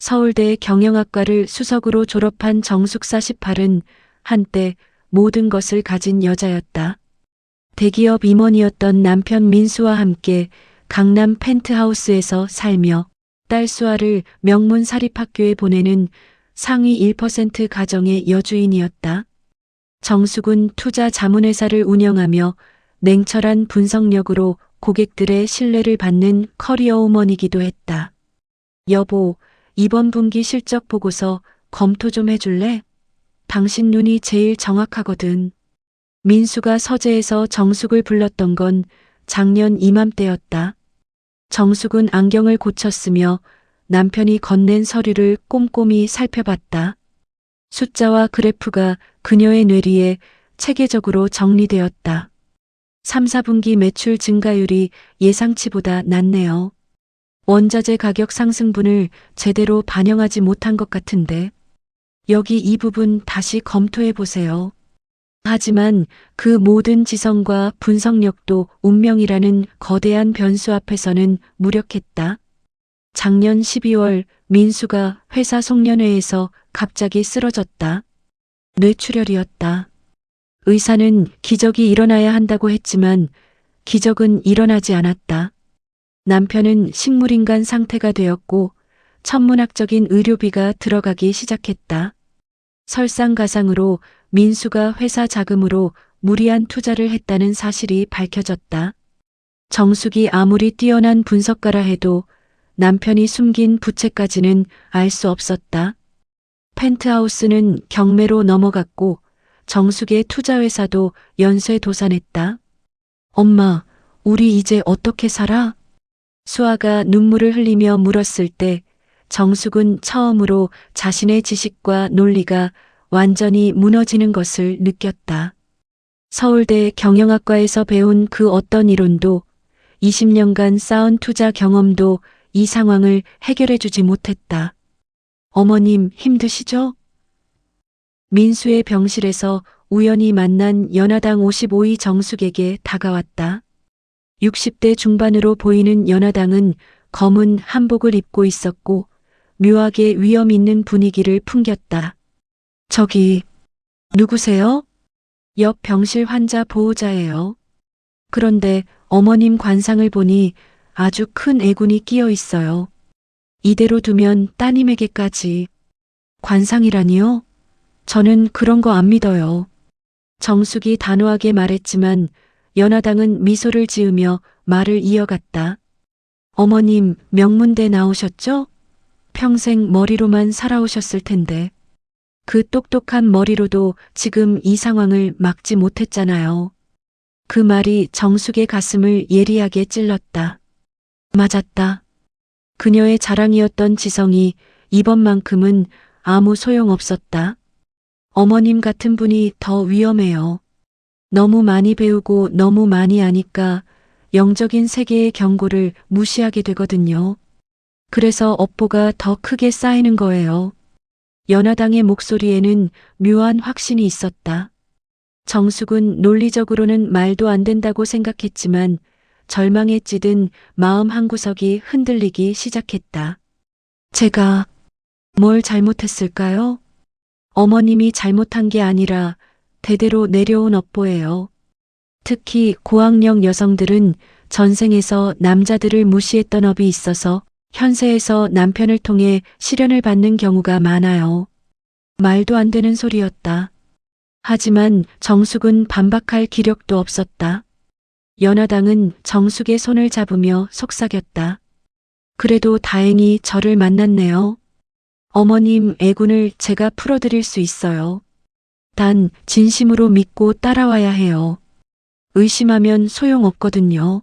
서울대 경영학과를 수석으로 졸업한 정숙 48은 한때 모든 것을 가진 여자였다. 대기업 임원이었던 남편 민수와 함께 강남 펜트하우스에서 살며 딸 수아를 명문 사립학교에 보내는 상위 1% 가정의 여주인이었다. 정숙은 투자 자문회사를 운영하며 냉철한 분석력으로 고객들의 신뢰를 받는 커리어우먼이기도 했다. 여보, 이번 분기 실적 보고서 검토 좀 해줄래? 당신 눈이 제일 정확하거든. 민수가 서재에서 정숙을 불렀던 건 작년 이맘때였다. 정숙은 안경을 고쳤으며 남편이 건넨 서류를 꼼꼼히 살펴봤다. 숫자와 그래프가 그녀의 뇌리에 체계적으로 정리되었다. 3, 4분기 매출 증가율이 예상치보다 낮네요. 원자재 가격 상승분을 제대로 반영하지 못한 것 같은데 여기 이 부분 다시 검토해 보세요. 하지만 그 모든 지성과 분석력도 운명이라는 거대한 변수 앞에서는 무력했다. 작년 12월 민수가 회사 송년회에서 갑자기 쓰러졌다. 뇌출혈이었다. 의사는 기적이 일어나야 한다고 했지만 기적은 일어나지 않았다. 남편은 식물인간 상태가 되었고 천문학적인 의료비가 들어가기 시작했다. 설상가상으로 민수가 회사 자금으로 무리한 투자를 했다는 사실이 밝혀졌다. 정숙이 아무리 뛰어난 분석가라 해도 남편이 숨긴 부채까지는 알 수 없었다. 펜트하우스는 경매로 넘어갔고 정숙의 투자회사도 연쇄도산했다. 엄마, 우리 이제 어떻게 살아? 수아가 눈물을 흘리며 물었을 때 정숙은 처음으로 자신의 지식과 논리가 완전히 무너지는 것을 느꼈다. 서울대 경영학과에서 배운 그 어떤 이론도 20년간 쌓은 투자 경험도 이 상황을 해결해주지 못했다. 어머님 힘드시죠? 민수의 병실에서 우연히 만난 연하당 55위 정숙에게 다가왔다. 60대 중반으로 보이는 연하당은 검은 한복을 입고 있었고 묘하게 위험 있는 분위기를 풍겼다. 저기, 누구세요? 옆 병실 환자 보호자예요. 그런데 어머님 관상을 보니 아주 큰 애군이 끼어 있어요. 이대로 두면 따님에게까지. 관상이라니요? 저는 그런 거 안 믿어요. 정숙이 단호하게 말했지만 연하당은 미소를 지으며 말을 이어갔다. 어머님 명문대 나오셨죠? 평생 머리로만 살아오셨을 텐데. 그 똑똑한 머리로도 지금 이 상황을 막지 못했잖아요. 그 말이 정숙의 가슴을 예리하게 찔렀다. 맞았다. 그녀의 자랑이었던 지성이 이번만큼은 아무 소용없었다. 어머님 같은 분이 더 위험해요. 너무 많이 배우고 너무 많이 아니까 영적인 세계의 경고를 무시하게 되거든요. 그래서 업보가 더 크게 쌓이는 거예요. 연하당의 목소리에는 묘한 확신이 있었다. 정숙은 논리적으로는 말도 안 된다고 생각했지만 절망에 찌든 마음 한구석이 흔들리기 시작했다. 제가 뭘 잘못했을까요? 어머님이 잘못한 게 아니라 대대로 내려온 업보예요. 특히 고학력 여성들은 전생에서 남자들을 무시했던 업이 있어서 현세에서 남편을 통해 시련을 받는 경우가 많아요. 말도 안 되는 소리였다. 하지만 정숙은 반박할 기력도 없었다. 연하당은 정숙의 손을 잡으며 속삭였다. 그래도 다행히 저를 만났네요. 어머님 애군을 제가 풀어드릴 수 있어요. 단 진심으로 믿고 따라와야 해요. 의심하면 소용없거든요.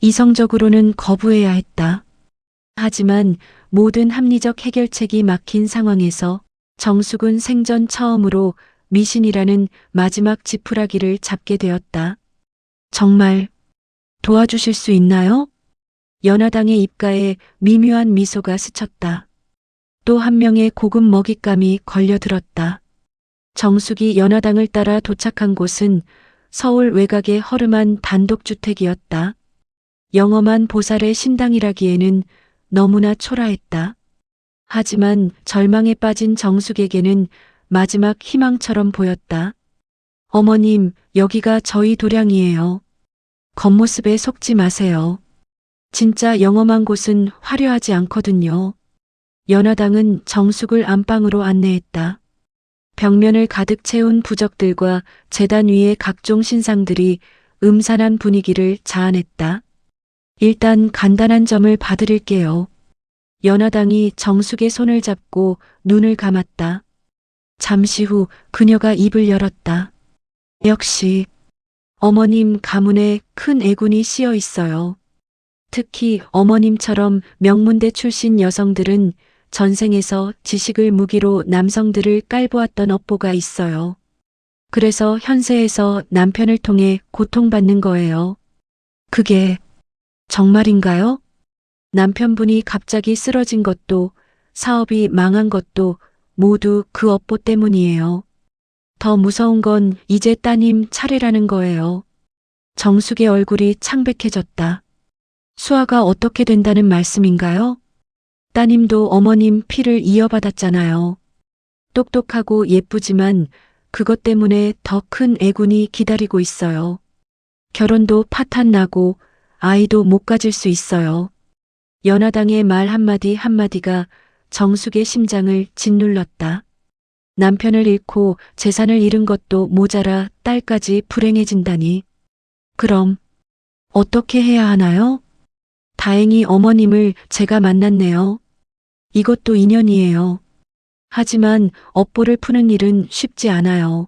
이성적으로는 거부해야 했다. 하지만 모든 합리적 해결책이 막힌 상황에서 정숙은 생전 처음으로 미신이라는 마지막 지푸라기를 잡게 되었다. 정말 도와주실 수 있나요? 연하당의 입가에 미묘한 미소가 스쳤다. 또 한 명의 고급 먹잇감이 걸려들었다. 정숙이 연하당을 따라 도착한 곳은 서울 외곽의 허름한 단독주택이었다. 영험한 보살의 신당이라기에는 너무나 초라했다. 하지만 절망에 빠진 정숙에게는 마지막 희망처럼 보였다. 어머님, 여기가 저희 도량이에요. 겉모습에 속지 마세요. 진짜 영험한 곳은 화려하지 않거든요. 연화당은 정숙을 안방으로 안내했다. 벽면을 가득 채운 부적들과 제단 위의 각종 신상들이 음산한 분위기를 자아냈다. 일단 간단한 점을 봐드릴게요. 연화당이 정숙의 손을 잡고 눈을 감았다. 잠시 후 그녀가 입을 열었다. 역시 어머님 가문에 큰 애군이 씌어 있어요. 특히 어머님처럼 명문대 출신 여성들은 전생에서 지식을 무기로 남성들을 깔보았던 업보가 있어요. 그래서 현세에서 남편을 통해 고통받는 거예요. 그게 정말인가요? 남편분이 갑자기 쓰러진 것도 사업이 망한 것도 모두 그 업보 때문이에요. 더 무서운 건 이제 따님 차례라는 거예요. 정숙의 얼굴이 창백해졌다. 수아가 어떻게 된다는 말씀인가요? 따님도 어머님 피를 이어받았잖아요. 똑똑하고 예쁘지만 그것 때문에 더 큰 애군이 기다리고 있어요. 결혼도 파탄 나고 아이도 못 가질 수 있어요. 연하당의 말 한마디 한마디가 정숙의 심장을 짓눌렀다. 남편을 잃고 재산을 잃은 것도 모자라 딸까지 불행해진다니. 그럼 어떻게 해야 하나요? 다행히 어머님을 제가 만났네요. 이것도 인연이에요. 하지만 업보를 푸는 일은 쉽지 않아요.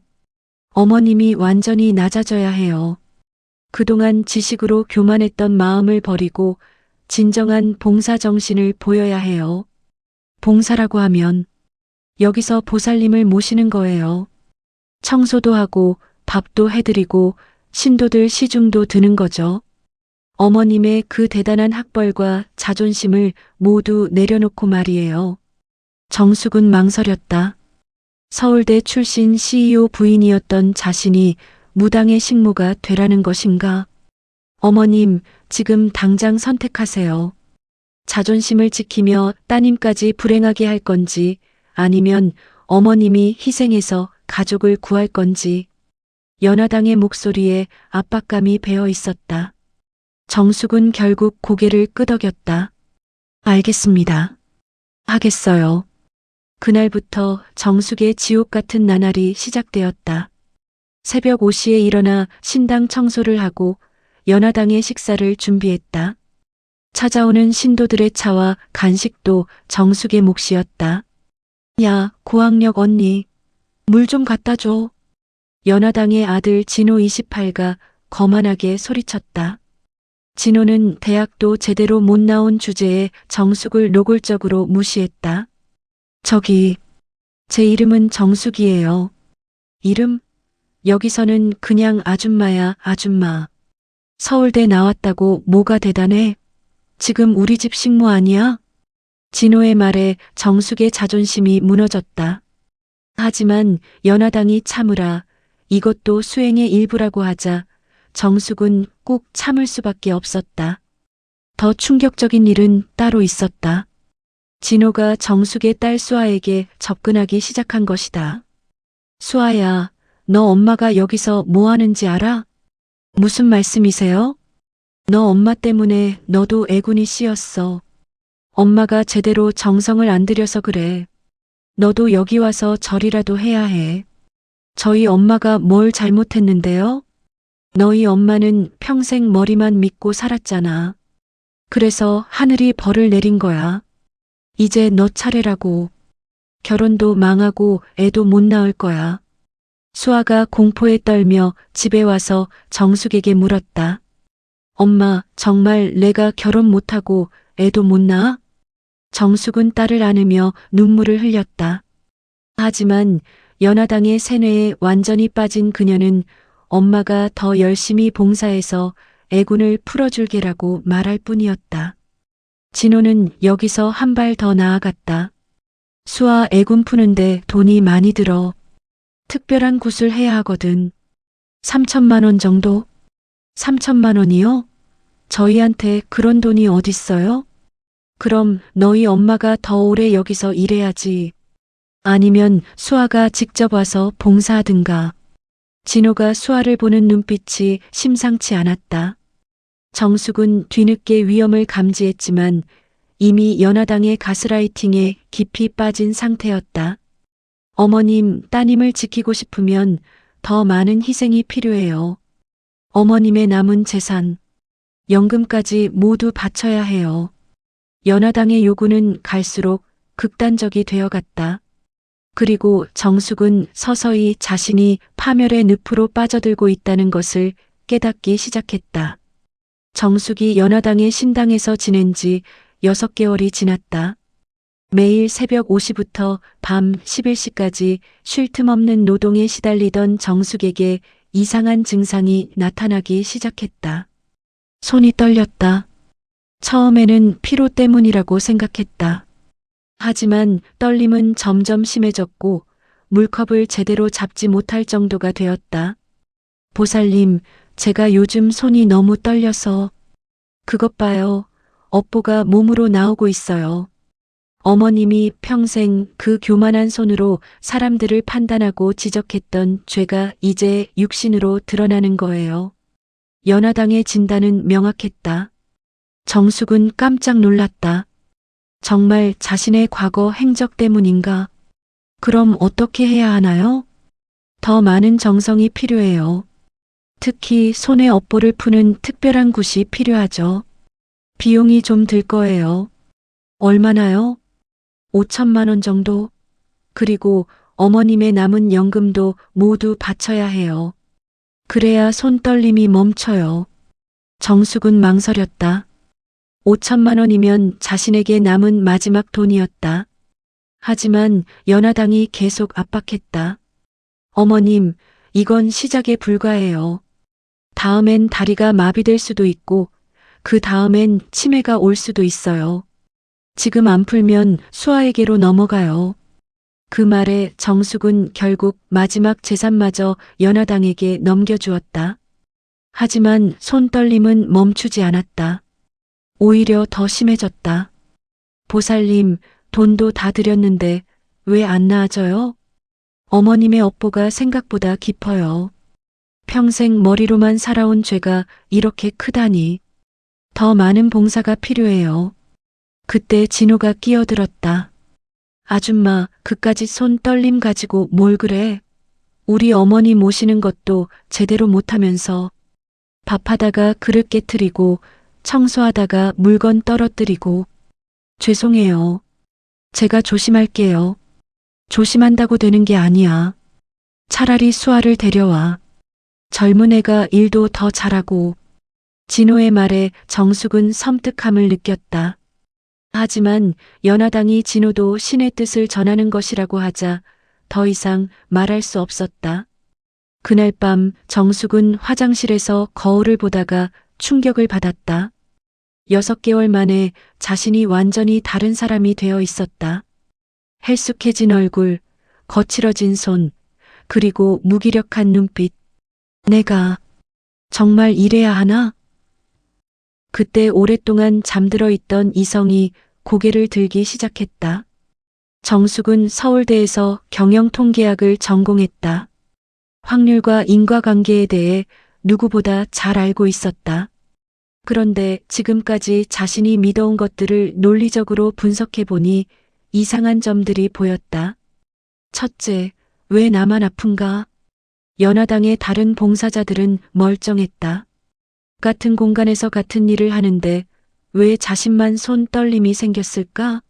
어머님이 완전히 낮아져야 해요. 그동안 지식으로 교만했던 마음을 버리고 진정한 봉사 정신을 보여야 해요. 봉사라고 하면 여기서 보살님을 모시는 거예요. 청소도 하고 밥도 해드리고 신도들 시중도 드는 거죠. 어머님의 그 대단한 학벌과 자존심을 모두 내려놓고 말이에요. 정숙은 망설였다. 서울대 출신 CEO 부인이었던 자신이 무당의 식모가 되라는 것인가? 어머님, 지금 당장 선택하세요. 자존심을 지키며 따님까지 불행하게 할 건지 아니면 어머님이 희생해서 가족을 구할 건지. 연하당의 목소리에 압박감이 배어 있었다. 정숙은 결국 고개를 끄덕였다. 알겠습니다. 하겠어요. 그날부터 정숙의 지옥 같은 나날이 시작되었다. 새벽 5시에 일어나 신당 청소를 하고 연하당의 식사를 준비했다. 찾아오는 신도들의 차와 간식도 정숙의 몫이었다. 야, 고학력 언니, 물 좀 갖다 줘. 연하당의 아들 진호 28가 거만하게 소리쳤다. 진호는 대학도 제대로 못 나온 주제에 정숙을 노골적으로 무시했다. 저기, 제 이름은 정숙이에요. 이름? 여기서는 그냥 아줌마야, 아줌마. 서울대 나왔다고 뭐가 대단해? 지금 우리 집 식모 아니야? 진호의 말에 정숙의 자존심이 무너졌다. 하지만 연하당이 참으라, 이것도 수행의 일부라고 하자 정숙은 꼭 참을 수밖에 없었다. 더 충격적인 일은 따로 있었다. 진호가 정숙의 딸 수아에게 접근하기 시작한 것이다. 수아야, 너 엄마가 여기서 뭐 하는지 알아? 무슨 말씀이세요? 너 엄마 때문에 너도 애군이 씌었어. 엄마가 제대로 정성을 안 들여서 그래. 너도 여기 와서 절이라도 해야 해. 저희 엄마가 뭘 잘못했는데요? 너희 엄마는 평생 머리만 믿고 살았잖아. 그래서 하늘이 벌을 내린 거야. 이제 너 차례라고. 결혼도 망하고 애도 못 낳을 거야. 수아가 공포에 떨며 집에 와서 정숙에게 물었다. 엄마, 정말 내가 결혼 못하고 애도 못 낳아? 정숙은 딸을 안으며 눈물을 흘렸다. 하지만 연하당의 세뇌에 완전히 빠진 그녀는 엄마가 더 열심히 봉사해서 애군을 풀어줄게라고 말할 뿐이었다. 진호는 여기서 한 발 더 나아갔다. 수아 애군 푸는데 돈이 많이 들어. 특별한 굿을 해야 하거든. 3천만 원 정도? 3천만 원이요? 저희한테 그런 돈이 어딨어요? 그럼 너희 엄마가 더 오래 여기서 일해야지. 아니면 수아가 직접 와서 봉사하든가. 진호가 수아를 보는 눈빛이 심상치 않았다. 정숙은 뒤늦게 위험을 감지했지만 이미 연하당의 가스라이팅에 깊이 빠진 상태였다. 어머님, 따님을 지키고 싶으면 더 많은 희생이 필요해요. 어머님의 남은 재산, 연금까지 모두 바쳐야 해요. 연하당의 요구는 갈수록 극단적이 되어갔다. 그리고 정숙은 서서히 자신이 파멸의 늪으로 빠져들고 있다는 것을 깨닫기 시작했다. 정숙이 연하당의 신당에서 지낸 지 6개월이 지났다. 매일 새벽 5시부터 밤 11시까지 쉴 틈 없는 노동에 시달리던 정숙에게 이상한 증상이 나타나기 시작했다. 손이 떨렸다. 처음에는 피로 때문이라고 생각했다. 하지만 떨림은 점점 심해졌고 물컵을 제대로 잡지 못할 정도가 되었다. 보살님, 제가 요즘 손이 너무 떨려서. 그것 봐요. 업보가 몸으로 나오고 있어요. 어머님이 평생 그 교만한 손으로 사람들을 판단하고 지적했던 죄가 이제 육신으로 드러나는 거예요. 연하당의 진단은 명확했다. 정숙은 깜짝 놀랐다. 정말 자신의 과거 행적 때문인가? 그럼 어떻게 해야 하나요? 더 많은 정성이 필요해요. 특히 손의 업보를 푸는 특별한 굿이 필요하죠. 비용이 좀 들 거예요. 얼마나요? 5천만 원 정도? 그리고 어머님의 남은 연금도 모두 바쳐야 해요. 그래야 손떨림이 멈춰요. 정숙은 망설였다. 5천만 원이면 자신에게 남은 마지막 돈이었다. 하지만 연하당이 계속 압박했다. 어머님, 이건 시작에 불과해요. 다음엔 다리가 마비될 수도 있고 그 다음엔 치매가 올 수도 있어요. 지금 안 풀면 수아에게로 넘어가요. 그 말에 정숙은 결국 마지막 재산마저 연하당에게 넘겨주었다. 하지만 손떨림은 멈추지 않았다. 오히려 더 심해졌다. 보살님, 돈도 다 드렸는데 왜 안 나아져요? 어머님의 업보가 생각보다 깊어요. 평생 머리로만 살아온 죄가 이렇게 크다니. 더 많은 봉사가 필요해요. 그때 진호가 끼어들었다. 아줌마, 그까짓 손 떨림 가지고 뭘 그래? 우리 어머니 모시는 것도 제대로 못하면서 밥하다가 그릇 깨트리고 청소하다가 물건 떨어뜨리고. 죄송해요. 제가 조심할게요. 조심한다고 되는 게 아니야. 차라리 수아를 데려와. 젊은 애가 일도 더 잘하고. 진호의 말에 정숙은 섬뜩함을 느꼈다. 하지만 연하당이 진호도 신의 뜻을 전하는 것이라고 하자 더 이상 말할 수 없었다. 그날 밤 정숙은 화장실에서 거울을 보다가 충격을 받았다. 6개월 만에 자신이 완전히 다른 사람이 되어 있었다. 헬쑥해진 얼굴, 거칠어진 손, 그리고 무기력한 눈빛. 내가 정말 이래야 하나? 그때 오랫동안 잠들어 있던 이성이 고개를 들기 시작했다. 정숙은 서울대에서 경영통계학을 전공했다. 확률과 인과관계에 대해 누구보다 잘 알고 있었다. 그런데 지금까지 자신이 믿어온 것들을 논리적으로 분석해 보니 이상한 점들이 보였다. 첫째, 왜 나만 아픈가? 연하당의 다른 봉사자들은 멀쩡했다. 같은 공간에서 같은 일을 하는데 왜 자신만 손 떨림이 생겼을까?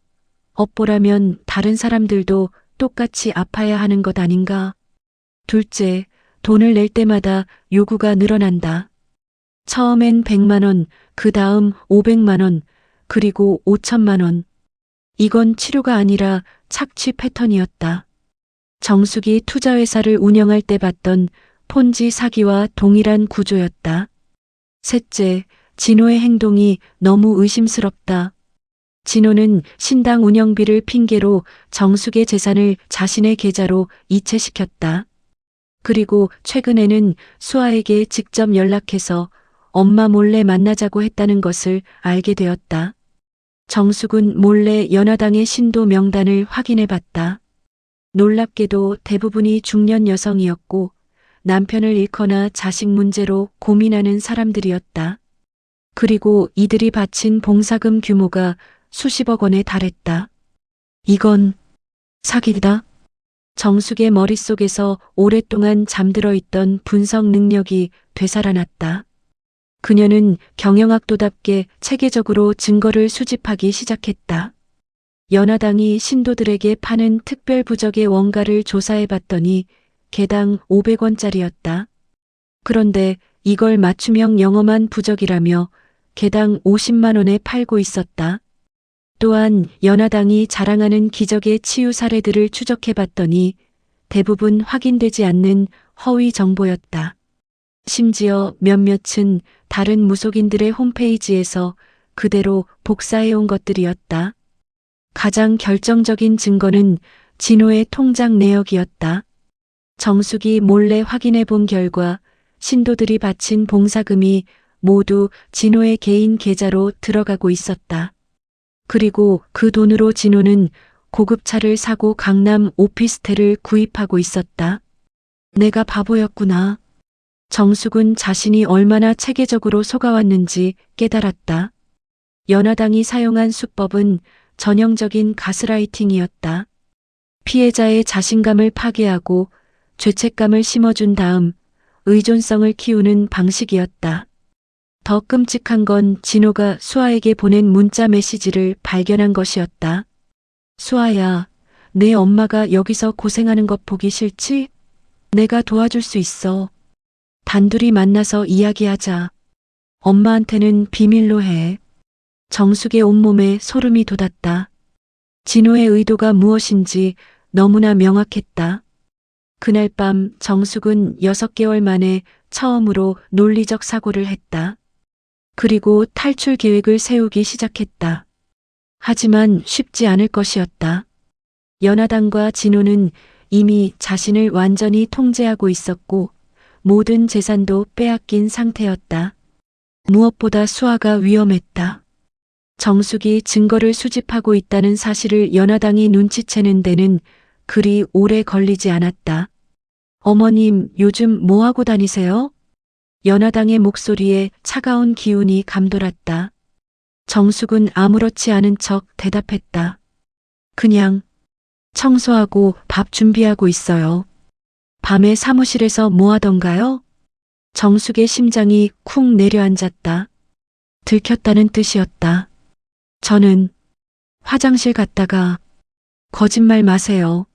업보라면 다른 사람들도 똑같이 아파야 하는 것 아닌가? 둘째, 돈을 낼 때마다 요구가 늘어난다. 처음엔 100만 원, 그 다음 500만 원, 그리고 5천만 원. 이건 치료가 아니라 착취 패턴이었다. 정숙이 투자회사를 운영할 때 봤던 폰지 사기와 동일한 구조였다. 셋째, 진호의 행동이 너무 의심스럽다. 진호는 신당 운영비를 핑계로 정숙의 재산을 자신의 계좌로 이체시켰다. 그리고 최근에는 수아에게 직접 연락해서 엄마 몰래 만나자고 했다는 것을 알게 되었다. 정숙은 몰래 연화당의 신도 명단을 확인해 봤다. 놀랍게도 대부분이 중년 여성이었고 남편을 잃거나 자식 문제로 고민하는 사람들이었다. 그리고 이들이 바친 봉사금 규모가 수십억 원에 달했다. 이건 사기다. 정숙의 머릿속에서 오랫동안 잠들어 있던 분석 능력이 되살아났다. 그녀는 경영학도답게 체계적으로 증거를 수집하기 시작했다. 연화당이 신도들에게 파는 특별 부적의 원가를 조사해 봤더니 개당 500원짜리였다. 그런데 이걸 맞춤형 영험한 부적이라며 개당 50만 원에 팔고 있었다. 또한 연화당이 자랑하는 기적의 치유 사례들을 추적해 봤더니 대부분 확인되지 않는 허위 정보였다. 심지어 몇몇은 다른 무속인들의 홈페이지에서 그대로 복사해온 것들이었다. 가장 결정적인 증거는 진호의 통장 내역이었다. 정숙이 몰래 확인해 본 결과 신도들이 바친 봉사금이 모두 진호의 개인 계좌로 들어가고 있었다. 그리고 그 돈으로 진호는 고급차를 사고 강남 오피스텔을 구입하고 있었다. 내가 바보였구나. 정숙은 자신이 얼마나 체계적으로 속아왔는지 깨달았다. 연화당이 사용한 수법은 전형적인 가스라이팅이었다. 피해자의 자신감을 파괴하고 죄책감을 심어준 다음 의존성을 키우는 방식이었다. 더 끔찍한 건 진호가 수아에게 보낸 문자 메시지를 발견한 것이었다. 수아야, 내 엄마가 여기서 고생하는 것 보기 싫지? 내가 도와줄 수 있어. 단둘이 만나서 이야기하자. 엄마한테는 비밀로 해. 정숙의 온몸에 소름이 돋았다. 진호의 의도가 무엇인지 너무나 명확했다. 그날 밤 정숙은 6개월 만에 처음으로 논리적 사고를 했다. 그리고 탈출 계획을 세우기 시작했다. 하지만 쉽지 않을 것이었다. 연화당과 진호는 이미 자신을 완전히 통제하고 있었고 모든 재산도 빼앗긴 상태였다. 무엇보다 수아가 위험했다. 정숙이 증거를 수집하고 있다는 사실을 연화당이 눈치채는 데는 그리 오래 걸리지 않았다. 어머님, 요즘 뭐 하고 다니세요? 연화당의 목소리에 차가운 기운이 감돌았다. 정숙은 아무렇지 않은 척 대답했다. 그냥 청소하고 밥 준비하고 있어요. 밤에 사무실에서 뭐 하던가요? 정숙의 심장이 쿵 내려앉았다. 들켰다는 뜻이었다. 저는 화장실 갔다가 거짓말 마세요.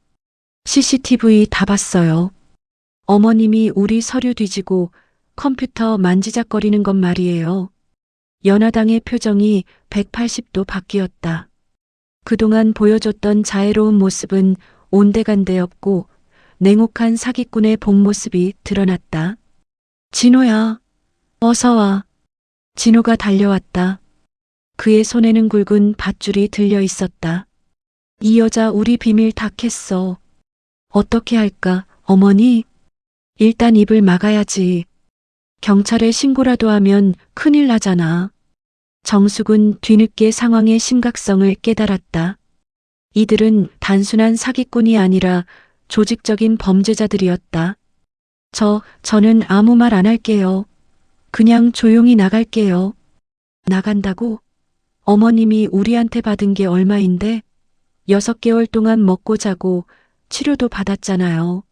CCTV 다 봤어요. 어머님이 우리 서류 뒤지고 컴퓨터 만지작거리는 것 말이에요. 연화당의 표정이 180도 바뀌었다. 그동안 보여줬던 자애로운 모습은 온데간데 없고 냉혹한 사기꾼의 본 모습이 드러났다. 진호야, 어서 와. 진호가 달려왔다. 그의 손에는 굵은 밧줄이 들려 있었다. 이 여자 우리 비밀 다 캤어. 어떻게 할까, 어머니? 일단 입을 막아야지. 경찰에 신고라도 하면 큰일 나잖아. 정숙은 뒤늦게 상황의 심각성을 깨달았다. 이들은 단순한 사기꾼이 아니라 조직적인 범죄자들이었다. 저는 아무 말 안 할게요. 그냥 조용히 나갈게요. 나간다고? 어머님이 우리한테 받은 게 얼마인데? 6개월 동안 먹고 자고 치료도 받았잖아요.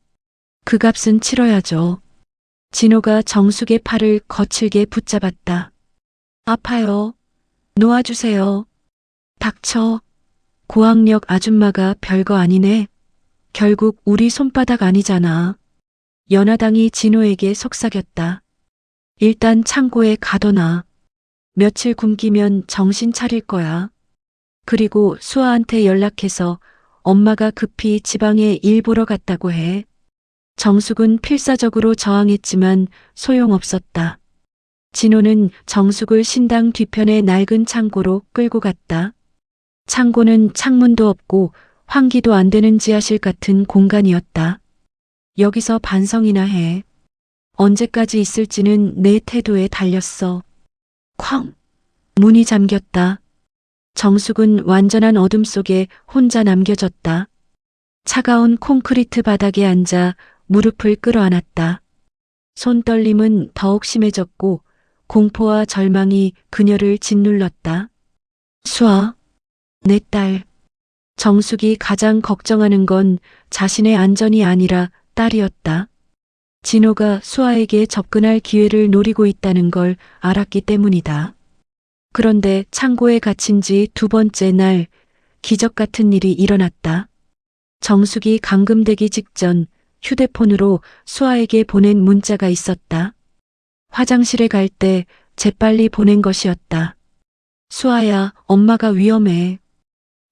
그 값은 치러야죠. 진호가 정숙의 팔을 거칠게 붙잡았다. 아파요. 놓아주세요. 닥쳐. 고학력 아줌마가 별거 아니네. 결국 우리 손바닥 아니잖아. 연화당이 진호에게 속삭였다. 일단 창고에 가둬놔. 며칠 굶기면 정신 차릴 거야. 그리고 수아한테 연락해서 엄마가 급히 지방에 일 보러 갔다고 해. 정숙은 필사적으로 저항했지만 소용없었다. 진호는 정숙을 신당 뒤편의 낡은 창고로 끌고 갔다. 창고는 창문도 없고 환기도 안 되는 지하실 같은 공간이었다. 여기서 반성이나 해. 언제까지 있을지는 내 태도에 달렸어. 쾅! 문이 잠겼다. 정숙은 완전한 어둠 속에 혼자 남겨졌다. 차가운 콘크리트 바닥에 앉아 무릎을 끌어안았다. 손떨림은 더욱 심해졌고 공포와 절망이 그녀를 짓눌렀다. 수아, 내 딸. 정숙이 가장 걱정하는 건 자신의 안전이 아니라 딸이었다. 진호가 수아에게 접근할 기회를 노리고 있다는 걸 알았기 때문이다. 그런데 창고에 갇힌 지 2번째 날, 기적 같은 일이 일어났다. 정숙이 감금되기 직전 휴대폰으로 수아에게 보낸 문자가 있었다. 화장실에 갈 때 재빨리 보낸 것이었다. 수아야, 엄마가 위험해.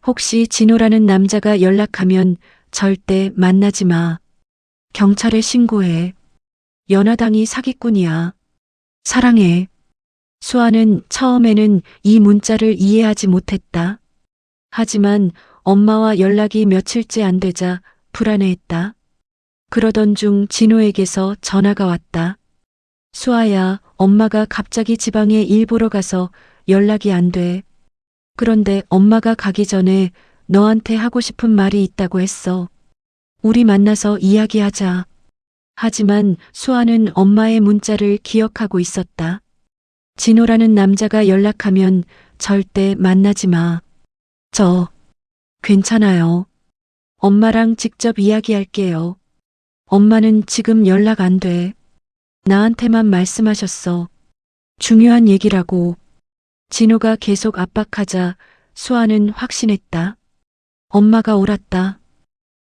혹시 진호라는 남자가 연락하면 절대 만나지 마. 경찰에 신고해. 연하당이 사기꾼이야. 사랑해. 수아는 처음에는 이 문자를 이해하지 못했다. 하지만 엄마와 연락이 며칠째 안 되자 불안해했다. 그러던 중 진호에게서 전화가 왔다. 수아야, 엄마가 갑자기 지방에 일 보러 가서 연락이 안 돼. 그런데 엄마가 가기 전에 너한테 하고 싶은 말이 있다고 했어. 우리 만나서 이야기하자. 하지만 수아는 엄마의 문자를 기억하고 있었다. 진호라는 남자가 연락하면 절대 만나지 마. 괜찮아요. 엄마랑 직접 이야기할게요. 엄마는 지금 연락 안 돼. 나한테만 말씀하셨어. 중요한 얘기라고. 진호가 계속 압박하자 수아는 확신했다. 엄마가 옳았다.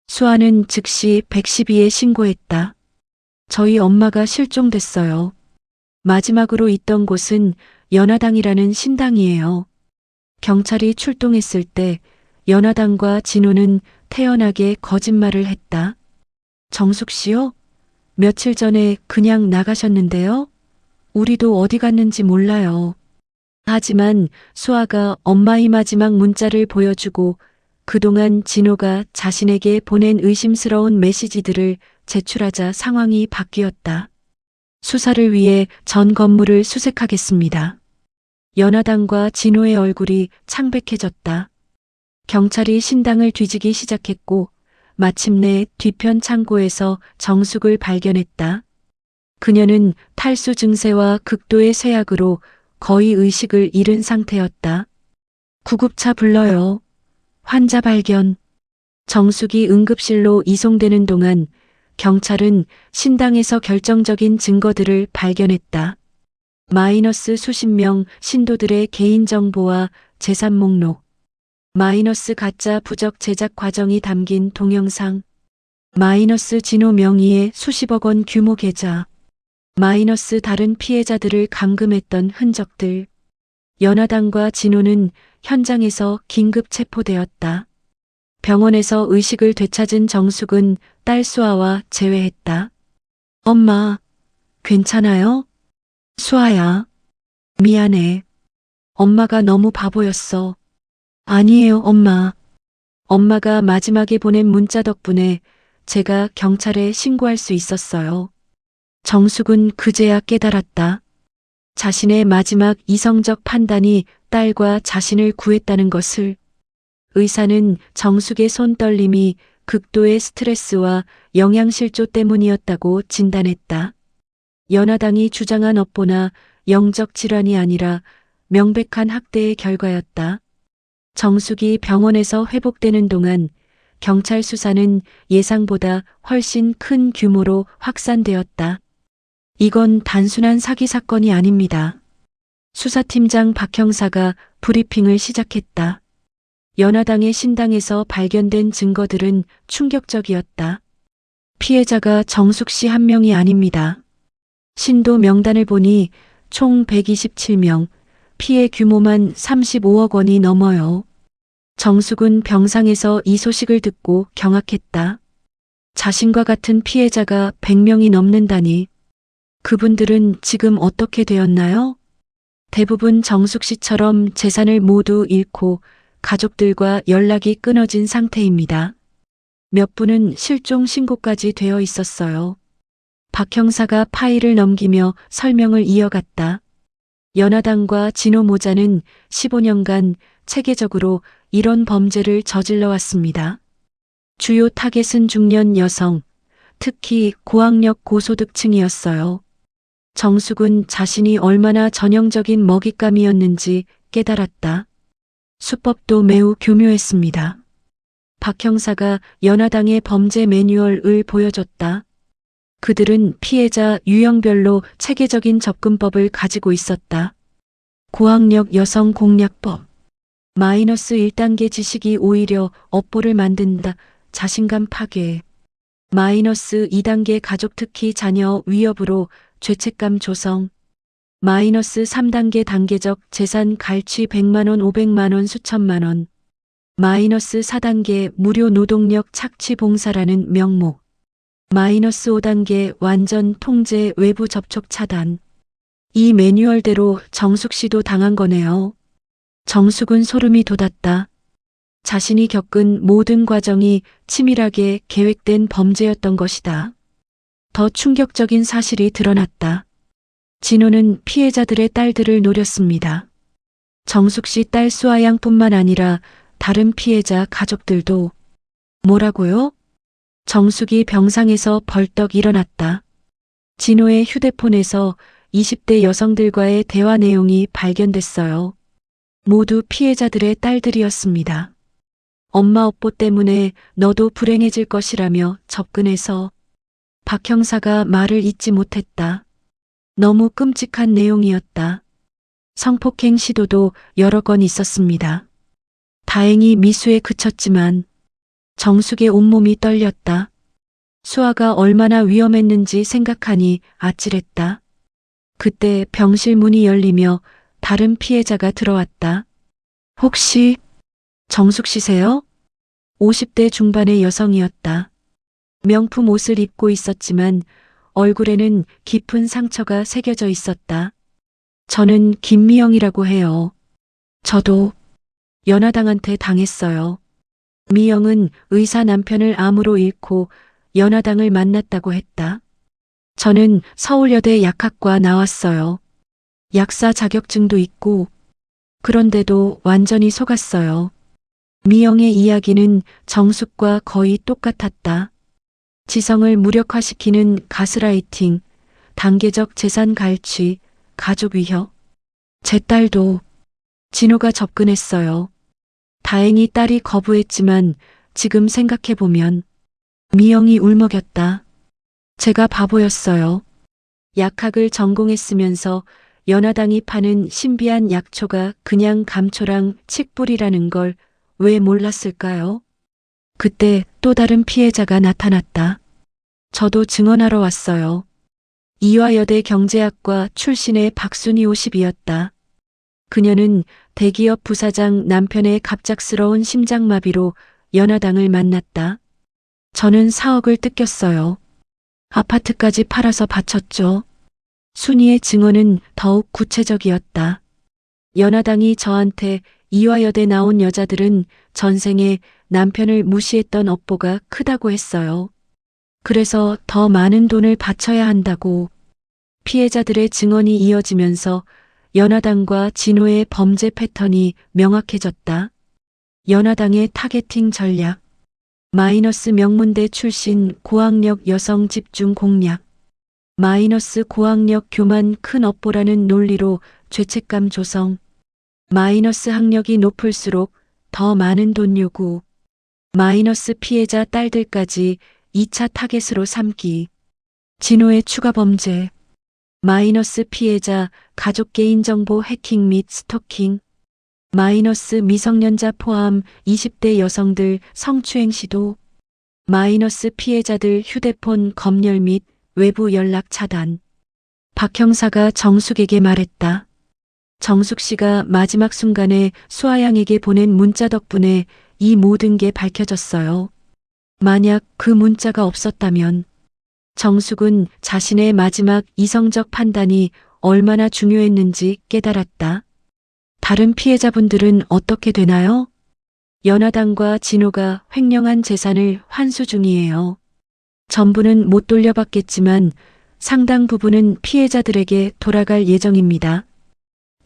수아는 즉시 112에 신고했다. 저희 엄마가 실종됐어요. 마지막으로 있던 곳은 연하당이라는 신당이에요. 경찰이 출동했을 때 연하당과 진호는 태연하게 거짓말을 했다. 정숙 씨요? 며칠 전에 그냥 나가셨는데요? 우리도 어디 갔는지 몰라요. 하지만 수아가 엄마의 마지막 문자를 보여주고 그동안 진호가 자신에게 보낸 의심스러운 메시지들을 제출하자 상황이 바뀌었다. 수사를 위해 전 건물을 수색하겠습니다. 연하당과 진호의 얼굴이 창백해졌다. 경찰이 신당을 뒤지기 시작했고 마침내 뒤편 창고에서 정숙을 발견했다. 그녀는 탈수 증세와 극도의 쇠약으로 거의 의식을 잃은 상태였다. 구급차 불러요. 환자 발견. 정숙이 응급실로 이송되는 동안 경찰은 신당에서 결정적인 증거들을 발견했다. 마이너스 수십 명 신도들의 개인정보와 재산 목록, 마이너스 가짜 부적 제작 과정이 담긴 동영상, 마이너스 진호 명의의 수십억 원 규모 계좌, 마이너스 다른 피해자들을 감금했던 흔적들. 연하당과 진호는 현장에서 긴급 체포되었다. 병원에서 의식을 되찾은 정숙은 딸 수아와 재회했다. 엄마, 괜찮아요? 수아야, 미안해. 엄마가 너무 바보였어. 아니에요, 엄마. 엄마가 마지막에 보낸 문자 덕분에 제가 경찰에 신고할 수 있었어요. 정숙은 그제야 깨달았다. 자신의 마지막 이성적 판단이 딸과 자신을 구했다는 것을. 의사는 정숙의 손떨림이 극도의 스트레스와 영양실조 때문이었다고 진단했다. 연하당이 주장한 업보나 영적 질환이 아니라 명백한 학대의 결과였다. 정숙이 병원에서 회복되는 동안 경찰 수사는 예상보다 훨씬 큰 규모로 확산되었다. 이건 단순한 사기 사건이 아닙니다. 수사팀장 박 형사가 브리핑을 시작했다. 연하당의 신당에서 발견된 증거들은 충격적이었다. 피해자가 정숙 씨 한 명이 아닙니다. 신도 명단을 보니 총 127명, 피해 규모만 35억 원이 넘어요. 정숙은 병상에서 이 소식을 듣고 경악했다. 자신과 같은 피해자가 100명이 넘는다니. 그분들은 지금 어떻게 되었나요? 대부분 정숙 씨처럼 재산을 모두 잃고 가족들과 연락이 끊어진 상태입니다. 몇 분은 실종 신고까지 되어 있었어요. 박 형사가 파일을 넘기며 설명을 이어갔다. 연하당과 진호 모자는 15년간 체계적으로 이런 범죄를 저질러 왔습니다. 주요 타겟은 중년 여성, 특히 고학력 고소득층이었어요. 정숙은 자신이 얼마나 전형적인 먹잇감이었는지 깨달았다. 수법도 매우 교묘했습니다. 박 형사가 연하당의 범죄 매뉴얼을 보여줬다. 그들은 피해자 유형별로 체계적인 접근법을 가지고 있었다. 고학력 여성 공략법. 마이너스 1단계 지식이 오히려 업보를 만든다. 자신감 파괴. 마이너스 2단계 가족 특히 자녀 위협으로 죄책감 조성. 마이너스 3단계 단계적 재산 갈취 100만 원, 500만 원, 수천만 원. 마이너스 4단계 무료 노동력 착취 봉사라는 명목. 마이너스 5단계 완전 통제 외부 접촉 차단. 이 매뉴얼대로 정숙 씨도 당한 거네요. 정숙은 소름이 돋았다. 자신이 겪은 모든 과정이 치밀하게 계획된 범죄였던 것이다. 더 충격적인 사실이 드러났다. 진호는 피해자들의 딸들을 노렸습니다. 정숙 씨 딸 수아양뿐만 아니라 다른 피해자 가족들도. 뭐라고요? 정숙이 병상에서 벌떡 일어났다. 진호의 휴대폰에서 20대 여성들과의 대화 내용이 발견됐어요. 모두 피해자들의 딸들이었습니다. 엄마 업보 때문에 너도 불행해질 것이라며 접근해서 박 형사가 말을 잇지 못했다. 너무 끔찍한 내용이었다. 성폭행 시도도 여러 건 있었습니다. 다행히 미수에 그쳤지만 정숙의 온몸이 떨렸다. 수아가 얼마나 위험했는지 생각하니 아찔했다. 그때 병실 문이 열리며 다른 피해자가 들어왔다. 혹시 정숙 씨세요? 50대 중반의 여성이었다. 명품 옷을 입고 있었지만 얼굴에는 깊은 상처가 새겨져 있었다. 저는 김미영이라고 해요. 저도 연하당한테 당했어요. 미영은 의사 남편을 암으로 잃고 연하당을 만났다고 했다. 저는 서울여대 약학과 나왔어요. 약사 자격증도 있고 그런데도 완전히 속았어요. 미영의 이야기는 정숙과 거의 똑같았다. 지성을 무력화시키는 가스라이팅, 단계적 재산 갈취, 가족 위협. 제 딸도 진호가 접근했어요. 다행히 딸이 거부했지만 지금 생각해보면 미영이 울먹였다. 제가 바보였어요. 약학을 전공했으면서 연하당이 파는 신비한 약초가 그냥 감초랑 칡뿌리라는 걸 왜 몰랐을까요? 그때 또 다른 피해자가 나타났다. 저도 증언하러 왔어요. 이화여대 경제학과 출신의 박순희 50이었다. 그녀는 대기업 부사장 남편의 갑작스러운 심장마비로 연하당을 만났다. 저는 4억을 뜯겼어요. 아파트까지 팔아서 바쳤죠. 순이의 증언은 더욱 구체적이었다. 연하당이 저한테 이화여대 나온 여자들은 전생에 남편을 무시했던 업보가 크다고 했어요. 그래서 더 많은 돈을 바쳐야 한다고. 피해자들의 증언이 이어지면서 연하당과 진호의 범죄 패턴이 명확해졌다. 연하당의 타겟팅 전략. 마이너스 명문대 출신 고학력 여성 집중 공략. 마이너스 고학력 교만 큰 업보라는 논리로 죄책감 조성. 마이너스 학력이 높을수록 더 많은 돈 요구. 마이너스 피해자 딸들까지 2차 타겟으로 삼기. 진호의 추가 범죄. 마이너스 피해자 가족 개인정보 해킹 및 스토킹. 마이너스 미성년자 포함 20대 여성들 성추행 시도. 마이너스 피해자들 휴대폰 검열 및 외부 연락 차단. 박 형사가 정숙에게 말했다. 정숙 씨가 마지막 순간에 수아양에게 보낸 문자 덕분에 이 모든 게 밝혀졌어요. 만약 그 문자가 없었다면 정숙은 자신의 마지막 이성적 판단이 얼마나 중요했는지 깨달았다. 다른 피해자분들은 어떻게 되나요? 연하당과 진호가 횡령한 재산을 환수 중이에요. 전부는 못 돌려받겠지만 상당 부분은 피해자들에게 돌아갈 예정입니다.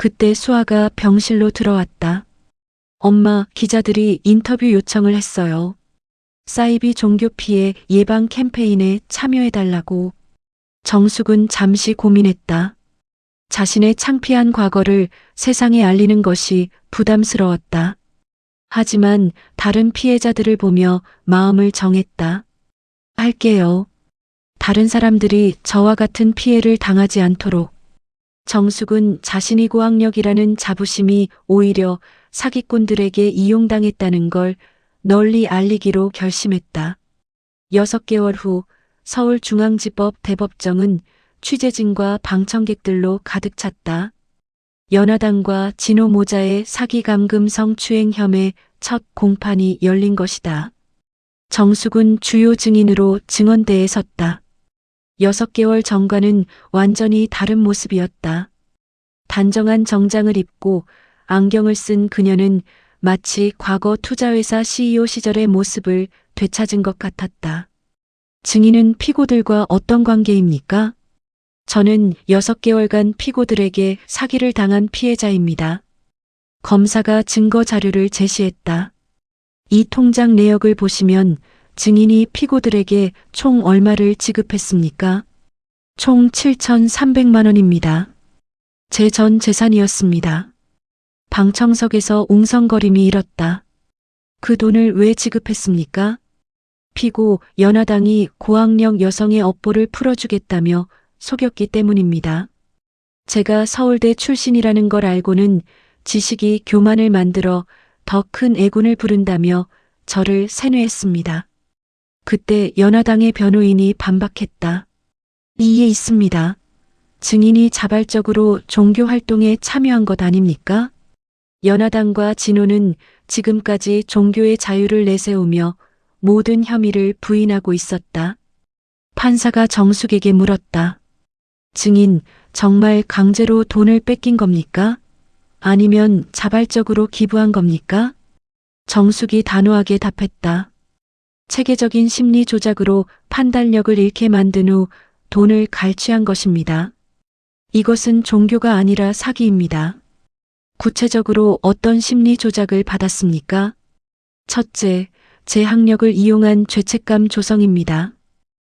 그때 수아가 병실로 들어왔다. 엄마, 기자들이 인터뷰 요청을 했어요. 사이비 종교 피해 예방 캠페인에 참여해달라고. 정숙은 잠시 고민했다. 자신의 창피한 과거를 세상에 알리는 것이 부담스러웠다. 하지만 다른 피해자들을 보며 마음을 정했다. 할게요. 다른 사람들이 저와 같은 피해를 당하지 않도록. 정숙은 자신이 고학력이라는 자부심이 오히려 사기꾼들에게 이용당했다는 걸 널리 알리기로 결심했다. 6개월 후 서울중앙지법 대법정은 취재진과 방청객들로 가득 찼다. 연하당과 진호 모자의 사기 감금 성추행 혐의 첫 공판이 열린 것이다. 정숙은 주요 증인으로 증언대에 섰다. 6개월 전과는 완전히 다른 모습이었다. 단정한 정장을 입고 안경을 쓴 그녀는 마치 과거 투자회사 CEO 시절의 모습을 되찾은 것 같았다. 증인은 피고들과 어떤 관계입니까? 저는 6개월간 피고들에게 사기를 당한 피해자입니다. 검사가 증거 자료를 제시했다. 이 통장 내역을 보시면 증인이 피고들에게 총 얼마를 지급했습니까? 총 7,300만 원입니다. 제 전 재산이었습니다. 방청석에서 웅성거림이 일었다. 그 돈을 왜 지급했습니까? 피고 연하당이 고학력 여성의 업보를 풀어주겠다며 속였기 때문입니다. 제가 서울대 출신이라는 걸 알고는 지식이 교만을 만들어 더 큰 애군을 부른다며 저를 세뇌했습니다. 그때 연하당의 변호인이 반박했다. 이해 있습니다. 증인이 자발적으로 종교 활동에 참여한 것 아닙니까? 연하당과 진호는 지금까지 종교의 자유를 내세우며 모든 혐의를 부인하고 있었다. 판사가 정숙에게 물었다. 증인, 정말 강제로 돈을 뺏긴 겁니까? 아니면 자발적으로 기부한 겁니까? 정숙이 단호하게 답했다. 체계적인 심리 조작으로 판단력을 잃게 만든 후 돈을 갈취한 것입니다. 이것은 종교가 아니라 사기입니다. 구체적으로 어떤 심리 조작을 받았습니까? 첫째, 제 학력을 이용한 죄책감 조성입니다.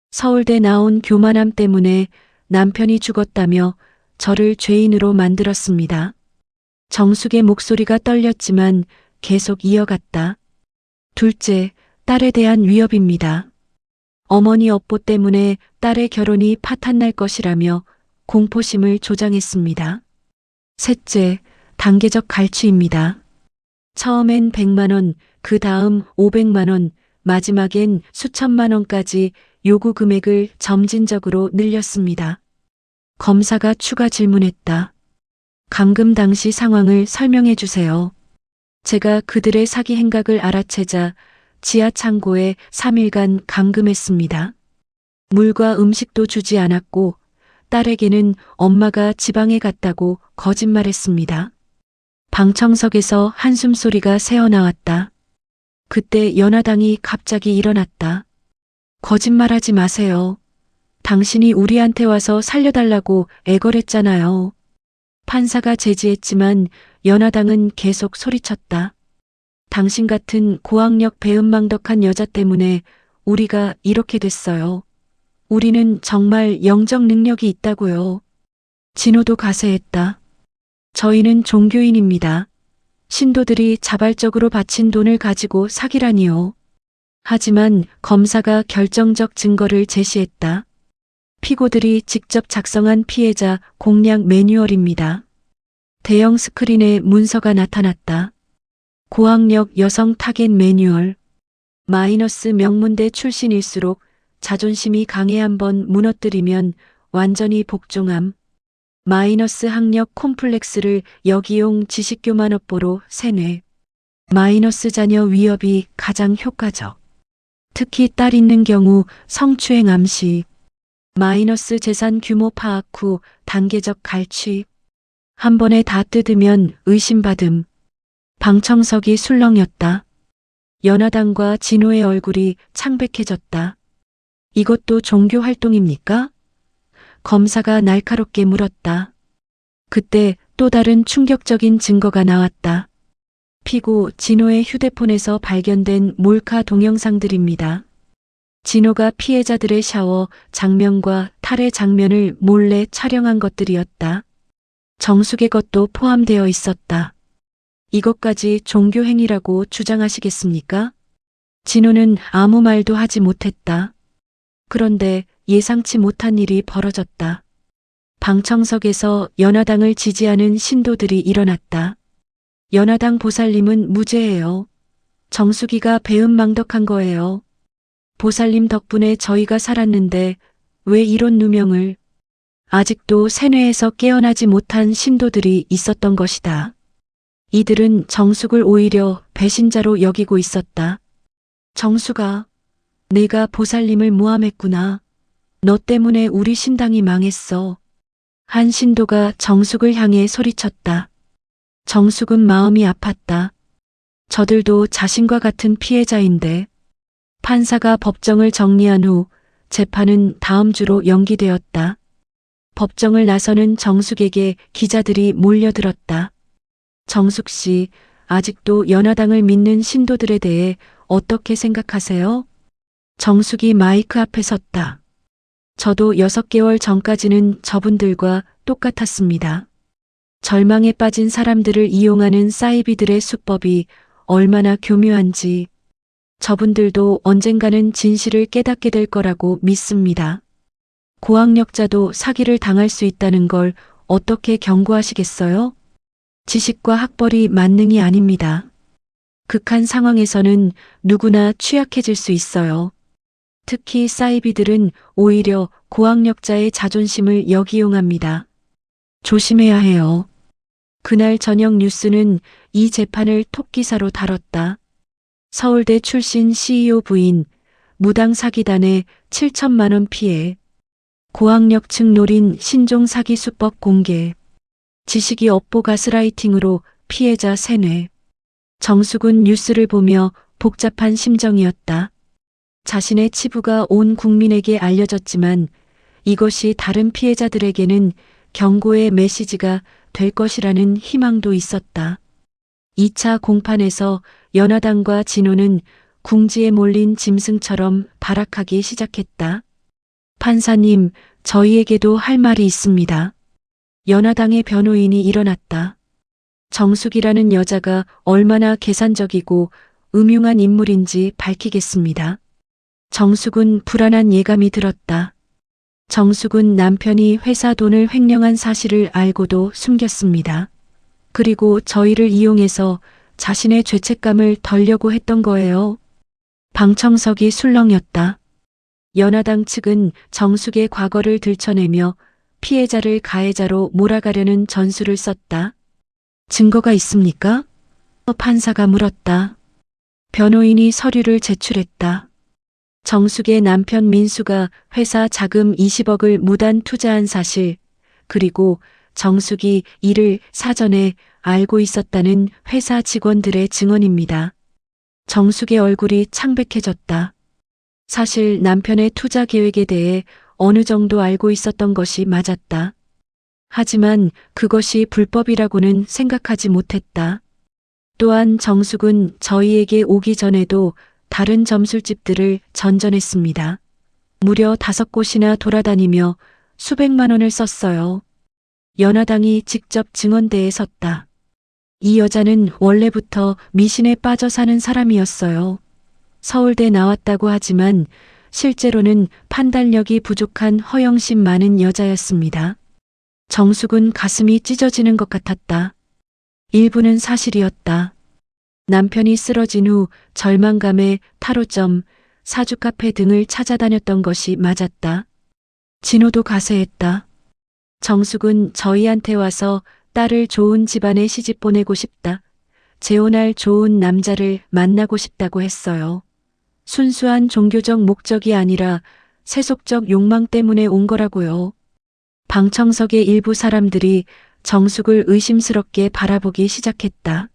서울대 나온 교만함 때문에 남편이 죽었다며 저를 죄인으로 만들었습니다. 정숙의 목소리가 떨렸지만 계속 이어갔다. 둘째, 딸에 대한 위협입니다. 어머니 업보 때문에 딸의 결혼이 파탄날 것이라며 공포심을 조장했습니다. 셋째, 단계적 갈취입니다. 처음엔 100만 원, 그 다음 500만 원, 마지막엔 수천만 원까지 요구 금액을 점진적으로 늘렸습니다. 검사가 추가 질문했다. 감금 당시 상황을 설명해 주세요. 제가 그들의 사기 행각을 알아채자 지하 창고에 3일간 감금했습니다. 물과 음식도 주지 않았고 딸에게는 엄마가 지방에 갔다고 거짓말했습니다. 방청석에서 한숨 소리가 새어나왔다. 그때 연하당이 갑자기 일어났다. 거짓말하지 마세요. 당신이 우리한테 와서 살려달라고 애걸했잖아요. 판사가 제지했지만 연하당은 계속 소리쳤다. 당신 같은 고학력 배은망덕한 여자 때문에 우리가 이렇게 됐어요. 우리는 정말 영적 능력이 있다고요. 진호도 가세했다. 저희는 종교인입니다. 신도들이 자발적으로 바친 돈을 가지고 사기라니요. 하지만 검사가 결정적 증거를 제시했다. 피고들이 직접 작성한 피해자 공략 매뉴얼입니다. 대형 스크린에 문서가 나타났다. 고학력 여성 타겟 매뉴얼. 마이너스 명문대 출신일수록 자존심이 강해 한번 무너뜨리면 완전히 복종함. 마이너스 학력 콤플렉스를 역이용 지식교만 업보로 세뇌. 마이너스 자녀 위협이 가장 효과적. 특히 딸 있는 경우 성추행 암시. 마이너스 재산 규모 파악 후 단계적 갈취. 한 번에 다 뜯으면 의심받음. 방청석이 술렁였다. 연하당과 진호의 얼굴이 창백해졌다. 이것도 종교 활동입니까? 검사가 날카롭게 물었다. 그때 또 다른 충격적인 증거가 나왔다. 피고 진호의 휴대폰에서 발견된 몰카 동영상들입니다. 진호가 피해자들의 샤워 장면과 탈의 장면을 몰래 촬영한 것들이었다. 정숙의 것도 포함되어 있었다. 이것까지 종교행위라고 주장하시겠습니까? 진호는 아무 말도 하지 못했다. 그런데 예상치 못한 일이 벌어졌다. 방청석에서 연화당을 지지하는 신도들이 일어났다. 연화당 보살님은 무죄예요. 정숙이가 배은망덕한 거예요. 보살님 덕분에 저희가 살았는데 왜 이런 누명을. 아직도 세뇌에서 깨어나지 못한 신도들이 있었던 것이다. 이들은 정숙을 오히려 배신자로 여기고 있었다. 정숙아, 내가 보살님을 모함했구나. 너 때문에 우리 신당이 망했어. 한 신도가 정숙을 향해 소리쳤다. 정숙은 마음이 아팠다. 저들도 자신과 같은 피해자인데. 판사가 법정을 정리한 후 재판은 다음 주로 연기되었다. 법정을 나서는 정숙에게 기자들이 몰려들었다. 정숙 씨, 아직도 연화당을 믿는 신도들에 대해 어떻게 생각하세요? 정숙이 마이크 앞에 섰다. 저도 6개월 전까지는 저분들과 똑같았습니다. 절망에 빠진 사람들을 이용하는 사이비들의 수법이 얼마나 교묘한지 저분들도 언젠가는 진실을 깨닫게 될 거라고 믿습니다. 고학력자도 사기를 당할 수 있다는 걸 어떻게 경고하시겠어요? 지식과 학벌이 만능이 아닙니다. 극한 상황에서는 누구나 취약해질 수 있어요. 특히 사이비들은 오히려 고학력자의 자존심을 역이용합니다. 조심해야 해요. 그날 저녁 뉴스는 이 재판을 톱기사로 다뤘다. 서울대 출신 CEO 부인, 무당 사기단의 7천만 원 피해, 고학력층 노린 신종 사기 수법 공개, 지식이 업보 가스라이팅으로 피해자 세뇌. 정숙은 뉴스를 보며 복잡한 심정이었다. 자신의 치부가 온 국민에게 알려졌지만 이것이 다른 피해자들에게는 경고의 메시지가 될 것이라는 희망도 있었다. 2차 공판에서 연화당과 진호는 궁지에 몰린 짐승처럼 발악하기 시작했다. 판사님, 저희에게도 할 말이 있습니다. 연화당의 변호인이 일어났다. 정숙이라는 여자가 얼마나 계산적이고 음흉한 인물인지 밝히겠습니다. 정숙은 불안한 예감이 들었다. 정숙은 남편이 회사 돈을 횡령한 사실을 알고도 숨겼습니다. 그리고 저희를 이용해서 자신의 죄책감을 덜려고 했던 거예요. 방청석이 술렁였다. 연화당 측은 정숙의 과거를 들춰내며 피해자를 가해자로 몰아가려는 전술을 썼다. 증거가 있습니까? 판사가 물었다. 변호인이 서류를 제출했다. 정숙의 남편 민수가 회사 자금 20억을 무단 투자한 사실, 그리고 정숙이 이를 사전에 알고 있었다는 회사 직원들의 증언입니다. 정숙의 얼굴이 창백해졌다. 사실 남편의 투자 계획에 대해 어느 정도 알고 있었던 것이 맞았다. 하지만 그것이 불법이라고는 생각하지 못했다. 또한 정숙은 저희에게 오기 전에도 다른 점술집들을 전전했습니다. 무려 5곳이나 돌아다니며 수백만 원을 썼어요. 연화당이 직접 증언대에 섰다. 이 여자는 원래부터 미신에 빠져 사는 사람이었어요. 서울대 나왔다고 하지만 실제로는 판단력이 부족한 허영심 많은 여자였습니다. 정숙은 가슴이 찢어지는 것 같았다. 일부는 사실이었다. 남편이 쓰러진 후 절망감에 타로점, 사주카페 등을 찾아다녔던 것이 맞았다. 진호도 가세했다. 정숙은 저희한테 와서 딸을 좋은 집안에 시집 보내고 싶다. 재혼할 좋은 남자를 만나고 싶다고 했어요. 순수한 종교적 목적이 아니라 세속적 욕망 때문에 온 거라고요. 방청석의 일부 사람들이 정숙을 의심스럽게 바라보기 시작했다.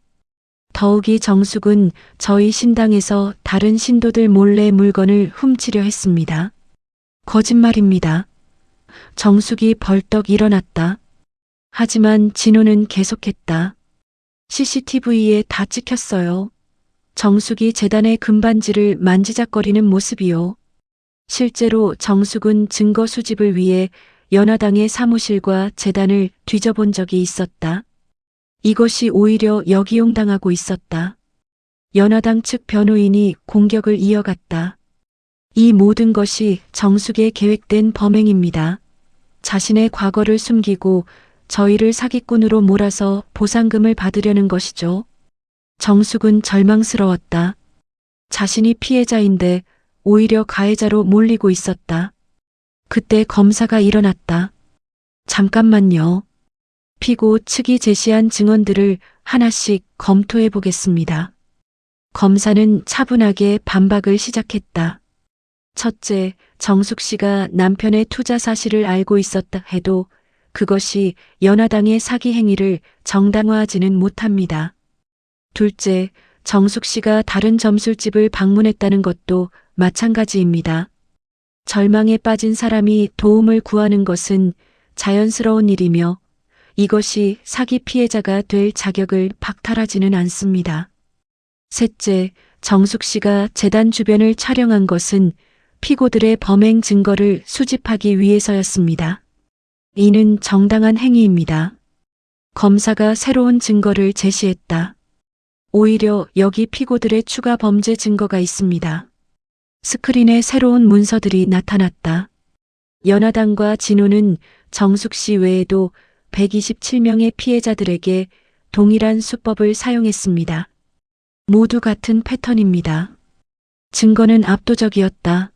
더욱이 정숙은 저희 신당에서 다른 신도들 몰래 물건을 훔치려 했습니다. 거짓말입니다. 정숙이 벌떡 일어났다. 하지만 진호는 계속했다. CCTV에 다 찍혔어요. 정숙이 재단의 금반지를 만지작거리는 모습이요. 실제로 정숙은 증거 수집을 위해 연화당의 사무실과 재단을 뒤져본 적이 있었다. 이것이 오히려 역이용당하고 있었다. 연화당 측 변호인이 공격을 이어갔다. 이 모든 것이 정숙의 계획된 범행입니다. 자신의 과거를 숨기고 저희를 사기꾼으로 몰아서 보상금을 받으려는 것이죠. 정숙은 절망스러웠다. 자신이 피해자인데 오히려 가해자로 몰리고 있었다. 그때 검사가 일어났다. 잠깐만요. 피고 측이 제시한 증언들을 하나씩 검토해 보겠습니다. 검사는 차분하게 반박을 시작했다. 첫째, 정숙 씨가 남편의 투자 사실을 알고 있었다 해도 그것이 연화당의 사기 행위를 정당화하지는 못합니다. 둘째, 정숙 씨가 다른 점술집을 방문했다는 것도 마찬가지입니다. 절망에 빠진 사람이 도움을 구하는 것은 자연스러운 일이며 이것이 사기 피해자가 될 자격을 박탈하지는 않습니다. 셋째, 정숙 씨가 재단 주변을 촬영한 것은 피고들의 범행 증거를 수집하기 위해서였습니다. 이는 정당한 행위입니다. 검사가 새로운 증거를 제시했다. 오히려 여기 피고들의 추가 범죄 증거가 있습니다. 스크린에 새로운 문서들이 나타났다. 연화당과 진호는 정숙 씨 외에도 127명의 피해자들에게 동일한 수법을 사용했습니다. 모두 같은 패턴입니다. 증거는 압도적이었다.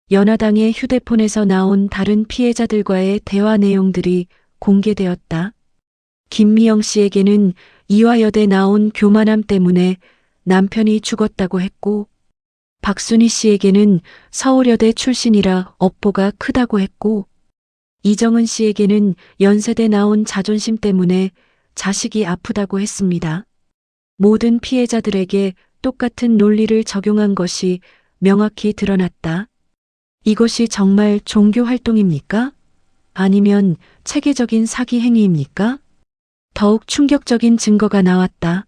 연화당의 휴대폰에서 나온 다른 피해자들과의 대화 내용들이 공개되었다. 김미영 씨에게는 이화여대 나온 교만함 때문에 남편이 죽었다고 했고, 박순희 씨에게는 서울여대 출신이라 업보가 크다고 했고, 이정은 씨에게는 연세대 나온 자존심 때문에 자식이 아프다고 했습니다. 모든 피해자들에게 똑같은 논리를 적용한 것이 명확히 드러났다. 이것이 정말 종교 활동입니까? 아니면 체계적인 사기 행위입니까? 더욱 충격적인 증거가 나왔다.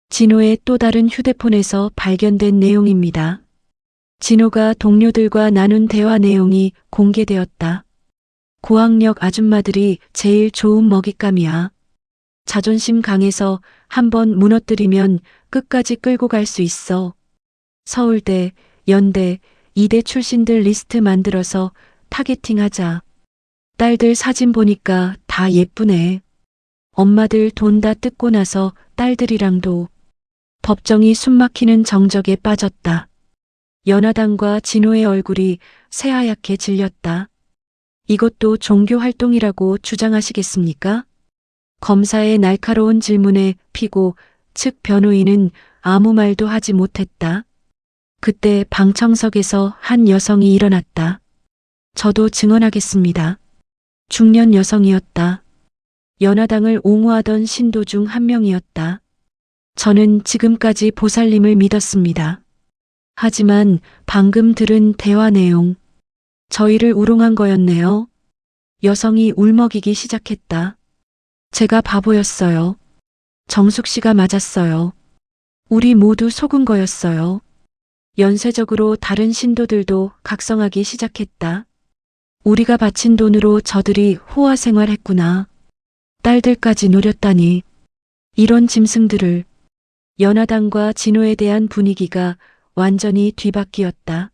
진호의 또 다른 휴대폰에서 발견된 내용입니다. 진호가 동료들과 나눈 대화 내용이 공개되었다. 고학력 아줌마들이 제일 좋은 먹잇감이야. 자존심 강해서 한번 무너뜨리면 끝까지 끌고 갈 수 있어. 서울대, 연대, 이대 출신들 리스트 만들어서 타겟팅하자. 딸들 사진 보니까 다 예쁘네. 엄마들 돈 다 뜯고 나서 딸들이랑도. 법정이 숨막히는 정적에 빠졌다. 연화당과 진호의 얼굴이 새하얗게 질렸다. 이것도 종교 활동이라고 주장하시겠습니까? 검사의 날카로운 질문에 피고 측 변호인은 아무 말도 하지 못했다. 그때 방청석에서 한 여성이 일어났다. 저도 증언하겠습니다. 중년 여성이었다. 연화당을 옹호하던 신도 중 한 명이었다. 저는 지금까지 보살님을 믿었습니다. 하지만 방금 들은 대화 내용, 저희를 우롱한 거였네요. 여성이 울먹이기 시작했다. 제가 바보였어요. 정숙 씨가 맞았어요. 우리 모두 속은 거였어요. 연쇄적으로 다른 신도들도 각성하기 시작했다. 우리가 바친 돈으로 저들이 호화 생활했구나. 딸들까지 노렸다니. 이런 짐승들을. 연화당과 진호에 대한 분위기가 완전히 뒤바뀌었다.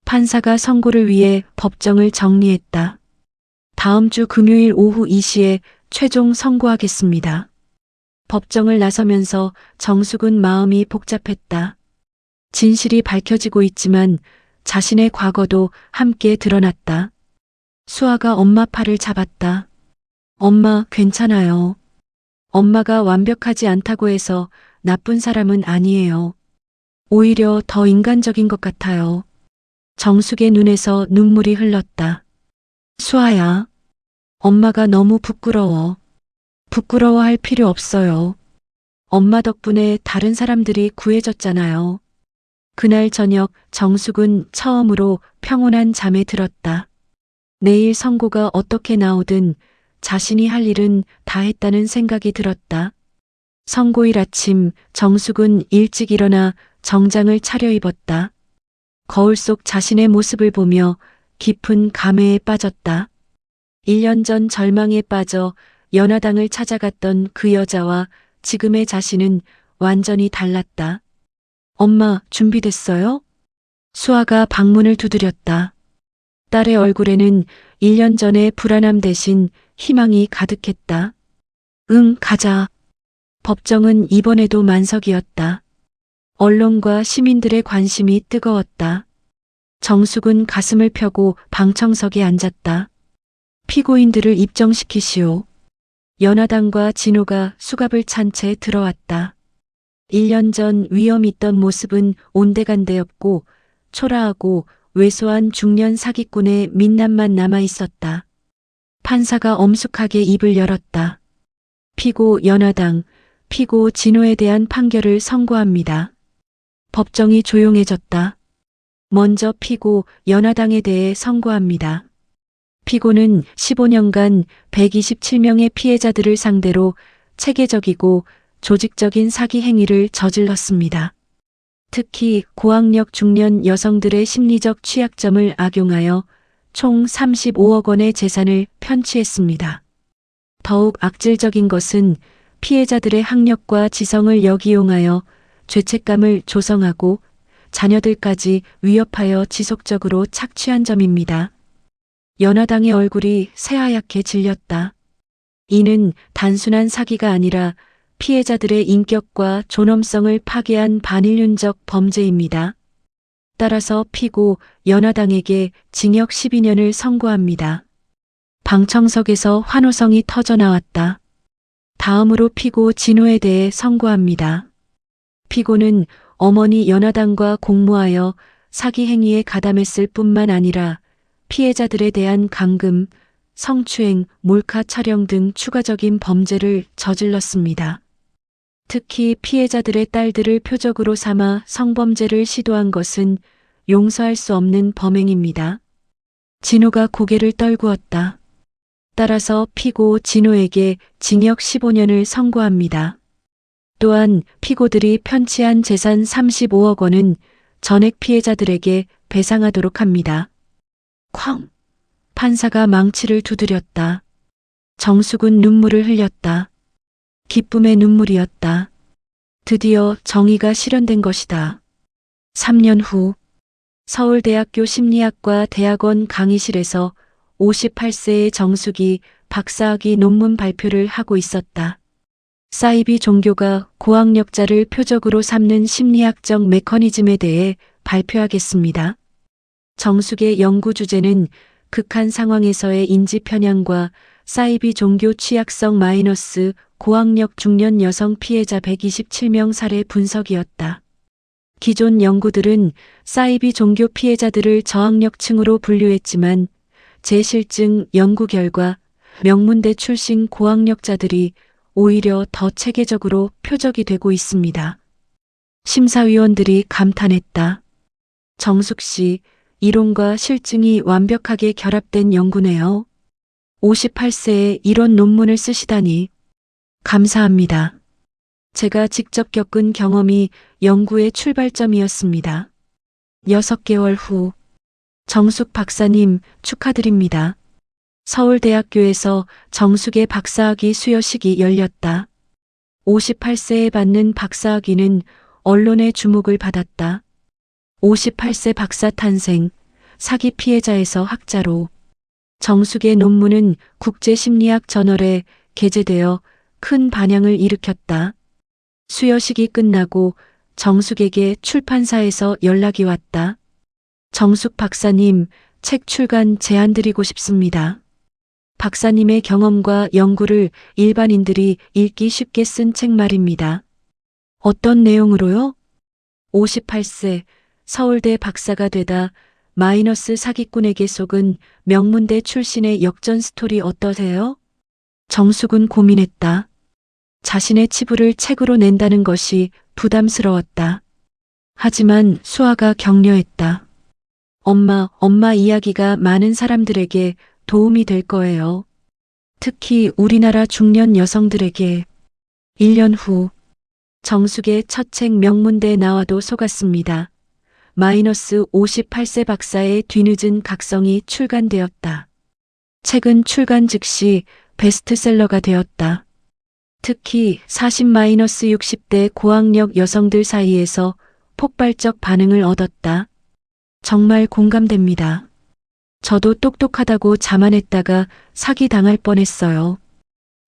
판사가 선고를 위해 법정을 정리했다. 다음 주 금요일 오후 2시에 최종 선고하겠습니다. 법정을 나서면서 정숙은 마음이 복잡했다. 진실이 밝혀지고 있지만 자신의 과거도 함께 드러났다. 수아가 엄마 팔을 잡았다. 엄마, 괜찮아요. 엄마가 완벽하지 않다고 해서 나쁜 사람은 아니에요. 오히려 더 인간적인 것 같아요. 정숙의 눈에서 눈물이 흘렀다. 수아야, 엄마가 너무 부끄러워. 부끄러워할 필요 없어요. 엄마 덕분에 다른 사람들이 구해졌잖아요. 그날 저녁 정숙은 처음으로 평온한 잠에 들었다. 내일 선고가 어떻게 나오든 자신이 할 일은 다 했다는 생각이 들었다. 선고일 아침 정숙은 일찍 일어나 정장을 차려입었다. 거울 속 자신의 모습을 보며 깊은 감회에 빠졌다. 1년 전 절망에 빠져 연화당을 찾아갔던 그 여자와 지금의 자신은 완전히 달랐다. 엄마, 준비됐어요? 수아가 방문을 두드렸다. 딸의 얼굴에는 1년 전의 불안함 대신 희망이 가득했다. 응, 가자. 법정은 이번에도 만석이었다. 언론과 시민들의 관심이 뜨거웠다. 정숙은 가슴을 펴고 방청석에 앉았다. 피고인들을 입정시키시오. 연화당과 진호가 수갑을 찬 채 들어왔다. 1년 전 위험 있던 모습은 온데간데없고 초라하고 왜소한 중년 사기꾼의 민낯만 남아 있었다. 판사가 엄숙하게 입을 열었다. 피고 연화당, 피고 진호에 대한 판결을 선고합니다. 법정이 조용해졌다. 먼저 피고 연화당에 대해 선고합니다. 피고는 15년간 127명의 피해자들을 상대로 체계적이고 조직적인 사기 행위를 저질렀습니다. 특히 고학력 중년 여성들의 심리적 취약점을 악용하여 총 35억 원의 재산을 편취했습니다. 더욱 악질적인 것은 피해자들의 학력과 지성을 역이용하여 죄책감을 조성하고 자녀들까지 위협하여 지속적으로 착취한 점입니다. 연화당의 얼굴이 새하얗게 질렸다. 이는 단순한 사기가 아니라 피해자들의 인격과 존엄성을 파괴한 반인륜적 범죄입니다. 따라서 피고 연화당에게 징역 12년을 선고합니다. 방청석에서 환호성이 터져나왔다. 다음으로 피고 진호에 대해 선고합니다. 피고는 어머니 연화당과 공모하여 사기 행위에 가담했을 뿐만 아니라 피해자들에 대한 감금, 성추행, 몰카 촬영 등 추가적인 범죄를 저질렀습니다. 특히 피해자들의 딸들을 표적으로 삼아 성범죄를 시도한 것은 용서할 수 없는 범행입니다. 진호가 고개를 떨구었다. 따라서 피고 진호에게 징역 15년을 선고합니다. 또한 피고들이 편취한 재산 35억 원은 전액 피해자들에게 배상하도록 합니다. 쾅! 판사가 망치를 두드렸다. 정숙은 눈물을 흘렸다. 기쁨의 눈물이었다. 드디어 정의가 실현된 것이다. 3년 후 서울대학교 심리학과 대학원 강의실에서 58세의 정숙이 박사학위 논문 발표를 하고 있었다. 사이비 종교가 고학력자를 표적으로 삼는 심리학적 메커니즘에 대해 발표하겠습니다. 정숙의 연구 주제는 극한 상황에서의 인지 편향과 사이비 종교 취약성 마이너스 고학력 중년 여성 피해자 127명 사례 분석이었다. 기존 연구들은 사이비 종교 피해자들을 저학력층으로 분류했지만 재실증 연구 결과 명문대 출신 고학력자들이 오히려 더 체계적으로 표적이 되고 있습니다. 심사위원들이 감탄했다. 정숙 씨, 이론과 실증이 완벽하게 결합된 연구네요. 58세에 이런 논문을 쓰시다니. 감사합니다. 제가 직접 겪은 경험이 연구의 출발점이었습니다. 6개월 후, 정숙 박사님 축하드립니다. 서울대학교에서 정숙의 박사학위 수여식이 열렸다. 58세에 받는 박사학위는 언론의 주목을 받았다. 58세 박사 탄생, 사기 피해자에서 학자로. 정숙의 논문은 국제심리학 저널에 게재되어 큰 반향을 일으켰다. 수여식이 끝나고 정숙에게 출판사에서 연락이 왔다. 정숙 박사님, 책 출간 제안 드리고 싶습니다. 박사님의 경험과 연구를 일반인들이 읽기 쉽게 쓴 책 말입니다. 어떤 내용으로요? 58세, 서울대 박사가 되다 마이너스 사기꾼에게 속은 명문대 출신의 역전 스토리 어떠세요? 정숙은 고민했다. 자신의 치부를 책으로 낸다는 것이 부담스러웠다. 하지만 수아가 격려했다. 엄마 이야기가 많은 사람들에게 도움이 될 거예요. 특히 우리나라 중년 여성들에게. 1년 후 정숙의 첫 책 명문대에 나와도 속았습니다. 마이너스 58세 박사의 뒤늦은 각성이 출간되었다. 책은 출간 즉시 베스트셀러가 되었다. 특히 40-60대 고학력 여성들 사이에서 폭발적 반응을 얻었다. 정말 공감됩니다. 저도 똑똑하다고 자만했다가 사기당할 뻔했어요.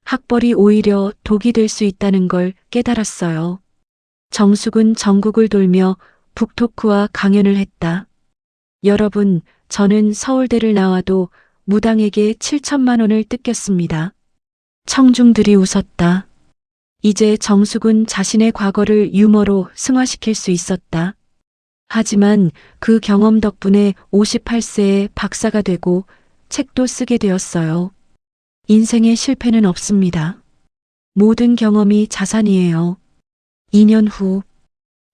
학벌이 오히려 독이 될 수 있다는 걸 깨달았어요. 정숙은 전국을 돌며 북토크와 강연을 했다. 여러분, 저는 서울대를 나와도 무당에게 7천만 원을 뜯겼습니다. 청중들이 웃었다. 이제 정숙은 자신의 과거를 유머로 승화시킬 수 있었다. 하지만 그 경험 덕분에 58세에 박사가 되고 책도 쓰게 되었어요. 인생의 실패는 없습니다. 모든 경험이 자산이에요. 2년 후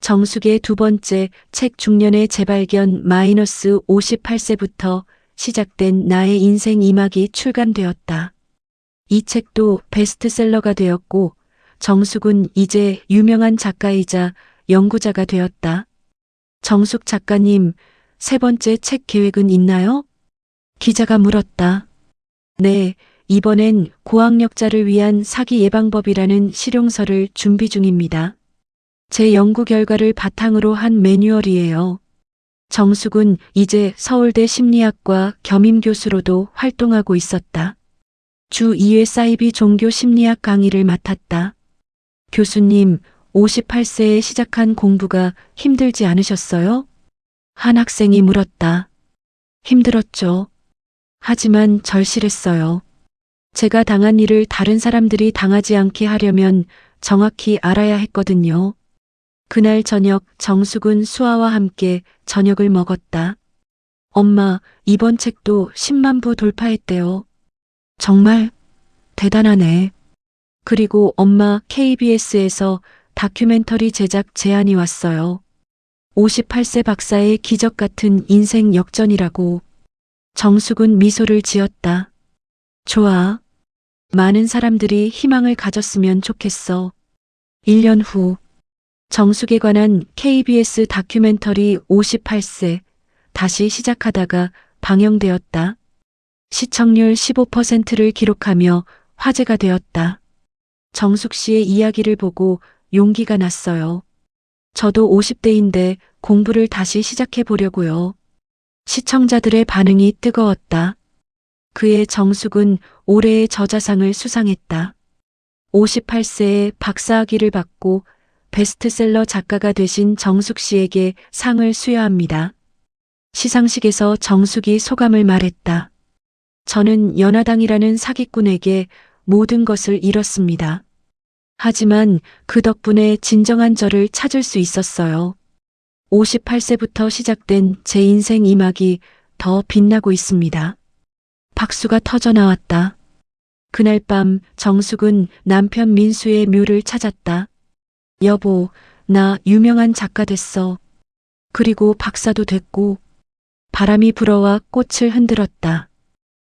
정숙의 두 번째 책 중년의 재발견 마이너스 58세부터 시작된 나의 인생 2막이 출간되었다. 이 책도 베스트셀러가 되었고 정숙은 이제 유명한 작가이자 연구자가 되었다. 정숙 작가님, 세 번째 책 계획은 있나요? 기자가 물었다. 네, 이번엔 고학력자를 위한 사기 예방법이라는 실용서를 준비 중입니다. 제 연구 결과를 바탕으로 한 매뉴얼이에요. 정숙은 이제 서울대 심리학과 겸임 교수로도 활동하고 있었다. 주 2회 사이비 종교 심리학 강의를 맡았다. 교수님, 58세에 시작한 공부가 힘들지 않으셨어요? 한 학생이 물었다. 힘들었죠. 하지만 절실했어요. 제가 당한 일을 다른 사람들이 당하지 않게 하려면 정확히 알아야 했거든요. 그날 저녁 정숙은 수아와 함께 저녁을 먹었다. 엄마, 이번 책도 10만 부 돌파했대요. 정말 대단하네. 그리고 엄마, KBS에서 다큐멘터리 제작 제안이 왔어요. 58세 박사의 기적 같은 인생 역전이라고. 정숙은 미소를 지었다. 좋아. 많은 사람들이 희망을 가졌으면 좋겠어. 1년 후 정숙에 관한 KBS 다큐멘터리 58세 다시 시작하다가 방영되었다. 시청률 15%를 기록하며 화제가 되었다. 정숙 씨의 이야기를 보고 용기가 났어요. 저도 50대인데 공부를 다시 시작해 보려고요. 시청자들의 반응이 뜨거웠다. 그의 정숙은 올해의 저자상을 수상했다. 58세에 박사학위를 받고 베스트셀러 작가가 되신 정숙 씨에게 상을 수여합니다. 시상식에서 정숙이 소감을 말했다. 저는 연하당이라는 사기꾼에게 모든 것을 잃었습니다. 하지만 그 덕분에 진정한 저를 찾을 수 있었어요. 58세부터 시작된 제 인생 2막이 더 빛나고 있습니다. 박수가 터져 나왔다. 그날 밤 정숙은 남편 민수의 묘를 찾았다. 여보, 나 유명한 작가 됐어. 그리고 박사도 됐고. 바람이 불어와 꽃을 흔들었다.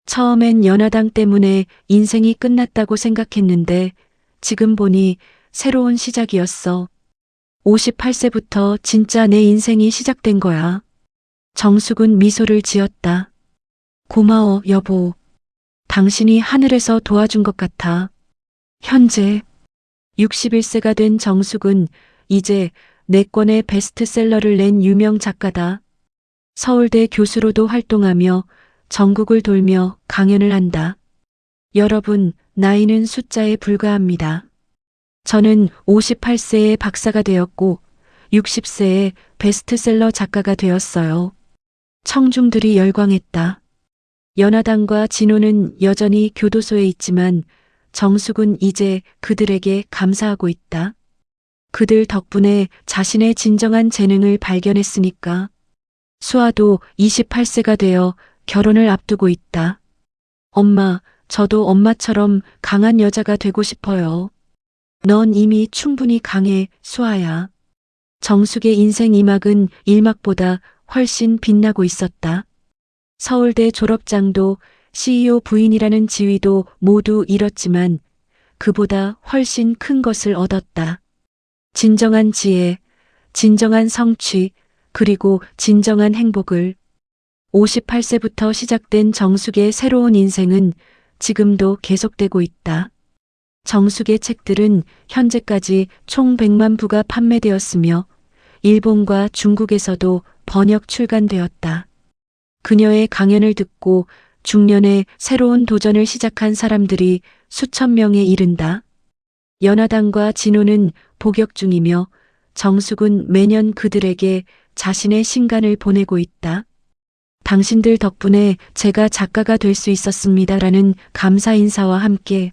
처음엔 연하당 때문에 인생이 끝났다고 생각했는데 지금 보니 새로운 시작이었어. 58세부터 진짜 내 인생이 시작된 거야. 정숙은 미소를 지었다. 고마워, 여보. 당신이 하늘에서 도와준 것 같아. 현재 61세가 된 정숙은 이제 4권의 베스트셀러를 낸 유명 작가다. 서울대 교수로도 활동하며 전국을 돌며 강연을 한다. 여러분, 나이는 숫자에 불과합니다. 저는 58세에 박사가 되었고 60세에 베스트셀러 작가가 되었어요. 청중들이 열광했다. 연하당과 진호는 여전히 교도소에 있지만 정숙은 이제 그들에게 감사하고 있다. 그들 덕분에 자신의 진정한 재능을 발견했으니까. 수아도 28세가 되어 결혼을 앞두고 있다. 엄마, 저도 엄마처럼 강한 여자가 되고 싶어요. 넌 이미 충분히 강해, 수아야. 정숙의 인생 2막은 1막보다 훨씬 빛나고 있었다. 서울대 졸업장도 CEO 부인이라는 지위도 모두 잃었지만 그보다 훨씬 큰 것을 얻었다. 진정한 지혜, 진정한 성취, 그리고 진정한 행복을 58세부터 시작된 정숙의 새로운 인생은 지금도 계속되고 있다. 정숙의 책들은 현재까지 총 100만 부가 판매되었으며 일본과 중국에서도 번역 출간되었다. 그녀의 강연을 듣고 중년에 새로운 도전을 시작한 사람들이 수천 명에 이른다. 연하당과 진호는 복역 중이며 정숙은 매년 그들에게 자신의 신간을 보내고 있다. 당신들 덕분에 제가 작가가 될 수 있었습니다라는 감사 인사와 함께